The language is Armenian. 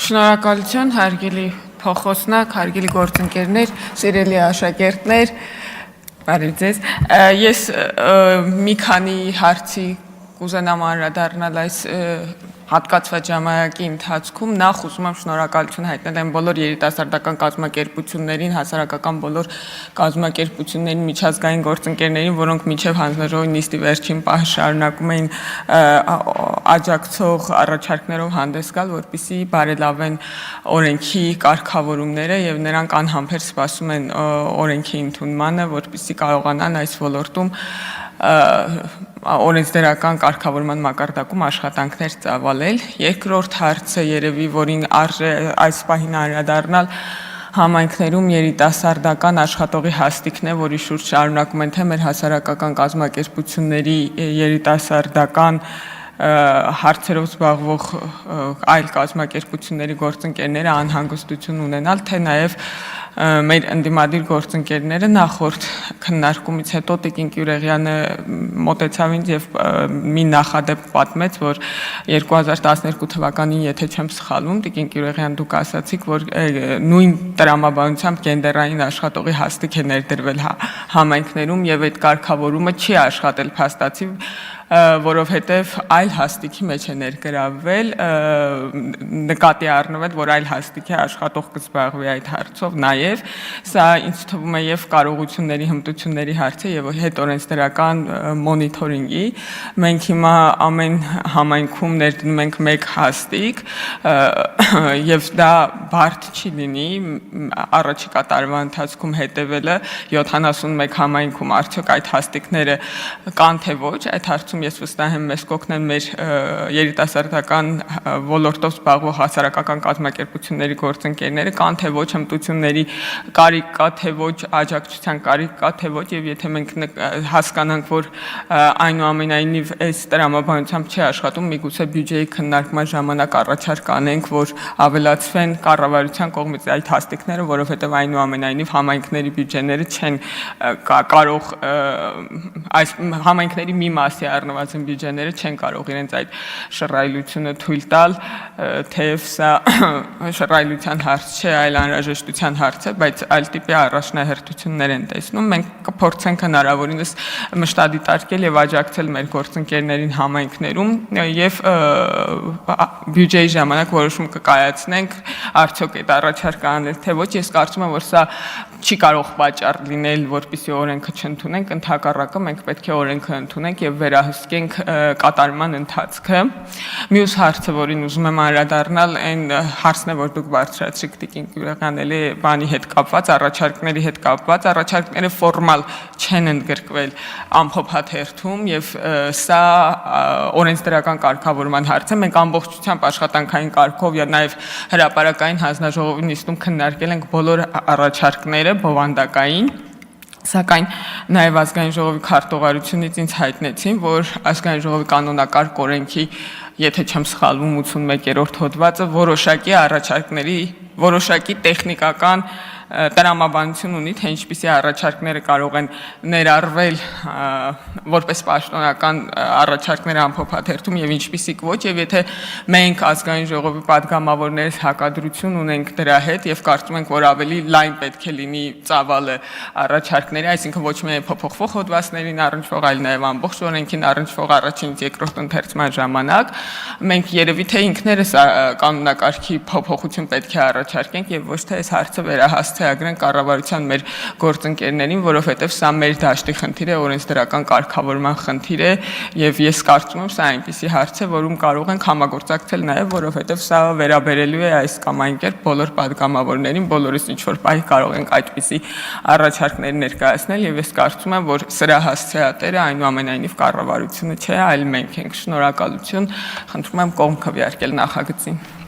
Շնորհակալություն, հարգելի փոխոսնակ, հարգելի գործընկերներ, սիրելի աշակերտներ, բարև ձեզ։ Ես մի քանի հարցի կուզենամ անդրադառնալ այս հատկացված ժամանակի ընթացքում նախ ուզում եմ շնորհակալություն հայտնել այն բոլոր երիտասարդական կազմակերպություններին, հասարակական բոլոր կազմակերպություններին, միջազգային գործընկերներին, որոնք մինչև հանձնաժողովի նիստի վերջին պահը շարունակում էին աջակցող առաջարկներով հանդես գալ, որպեսզի բարելավեն օրենքի կարգավորումները եւ նրանք անհամբեր սպասում են օրենքի ընդունմանը, որպեսզի կարողանան այս ոլորտում օրենսդրական կարգավորման մակարդակում աշխատանքներ ծավալել։ Երկրորդ հարցը երևի, որին արժե այս պահին անդրադառնալ, համայնքներում երիտասարդական աշխատողի հաստիքն է, որի շուրջ շարունակում են թե մեր հասարակական կազմակերպությունների երիտասարդական հարցերով զբաղվող այլ կազմակերպությունների գործընկերները անհանգստություն ունենալ, թե նաև մեր ընդդիմադիր գործընկերները նախորդ քննարկումից հետո Տիկին Գյուրեղյանը մոտեցավ ինձ եւ մի նախադեպ պատմեց, որ 2012 թվականին, եթե չեմ սխալվում, Տիկին Գյուրեղյան, դուք ասացիք, որ նույն տրամաբանությամբ գենդերային աշխատողի հաստիք է ներդրվել համայնքներում եւ այդ կարգավորումը չի աշխատել փաստացի, որովհետև այլ հաստիքի մեջ է ներգրավվել, նկատի առնվեց, որ այլ հաստիքի աշխատող կզբաղվի այդ հարցով, նաև սա ինձ թվում է եւ կարողությունների հմտությունների հարց է եւ հետ օրենսդրական մոնիթորինգի։ Մենք հիմա ամեն համայնքում ներդնում ենք մեկ հաստիկ եւ դա բարդ չի լինի առաջիկա տարվա ընթացքում հետեւելը 71 համայնքում արդյոք այդ հաստիկները կան թե ոչ, այդ հարցում ես վստահ եմ մեզ կօգնեն մեր երիտասարդական ոլորտով զբաղվող հասարակական կազմակերպությունների գործընկերները, կան թե ոչ հմտությունների կարիք կա, թե ոչ աջակցության կարիք կա, թե ոչ, եւ եթե մենք հասկանանք, որ այնուամենայնիվ այս տրամաբանությամբ չի աշխատում, միգուցե բյուջեի քննարկման ժամանակ առաջարկ անենք, որ ավելացվեն կառավարության կողմից այդ հաստիկները, որովհետեւ այնուամենայնիվ համայնքների բյուջեները չեն կարող այս համայնքների մի մասի առնվազն բյուջեները չեն կարող իրենց այդ շռայլությունը թույլ տալ, թեև սա շռայլության հարց չէ, այլ անհրաժեշտության հարց է, բայց այլ տիպի առաջնահերթություններ են տեսնում։ Մենք կփորձենք հնարավորինս մշտադիտարկել եւ աջակցել մեր գործընկերներին համայնքներում եւ բյուջեի ժամանակ որոշում կկայացնենք, արդյոք այդ առաջարկը անել թե ոչ։ Ես կարծում եմ, որ սա չի կարող պատճառ լինել, որպեսզի օրենքը չընդունենք, ընդհակառակը մենք պետք է օրենքը ընդունենք եւ վերահսկենք կատարման ընթացքը։ Մյուս հարցը, որին ուզում եմ անդրադառնալ, այն հարցն է, որ դուք բարձրացրիք Տիկին Գյուրեղյան, էլի բանի հետ կապված, առաջարկների հետ կապված, առաջարկները ֆորմալ չեն ընդգրկվել ամփոփած հերթում եւ սա օրենսդրական կարգավորման հարց է։ Մենք ամբողջությամբ աշխատանքային կարգով եւ նաեւ հրապարակային հանձնաժողովի նիստում քննարկել ենք բոլոր առաջարկները բովանդակային, սակայն նաև ազգային ժողովի քարտուղարությունից ինձ հայտնեցին, որ ազգային ժողովի կանոնակարգ օրենքի, եթե չեմ սխալվում, 81-րդ հոդվածը որոշակի առաջարկների, որոշակի տեխնիկական տրամաբանություն ունի, թե ինչպիսի առաջարկները կարող են ներառվել որպես պաշտոնական առաջարկներ ամփոփած հերթում եւ ինչպիսիք ոչ, եւ եթե մենք ազգային ժողովի падգամավորներ հակադրություն ունենք դրա հետ եւ կարծում ենք, որ ավելի լայն պետք է լինի ծավալը առաջարկների, այսինքն ոչ միայն փոփոխվող հոդվածներին առնչվող, այլ նաեւ ամբողջ օրենքին առնչվող առաջինից երկրորդ ընթերցման ժամանակ, մենք երևի թե ինքներս կանոնակարգի փոփոխություն պետք է առաջարկենք եւ ոչ թե այս հարցը վերահասցեագրեն կառավարության մեր գործընկերներին, որովհետև սա մեր դաշտի խնդիր է, օրենսդրական կարգավորման խնդիր է եւ ես կարծում եմ սա այնպիսի հարց է, որում կարող ենք համագործակցել նաեւ, որովհետև սա վերաբերելու է այս կամ այն կերպ բոլոր падգամավորներին, բոլորս ինչ որ պահի կարող ենք այդպիսի առաջարկներ ներկայացնել եւ ես կարծում եմ, որ սրա հասցեատերը այնուամենայնիվ կառավարությունը չէ, այլ մենք ենք։ Շնորհակալություն, խնդրում եմ կողմ քվեարկել նախագծին։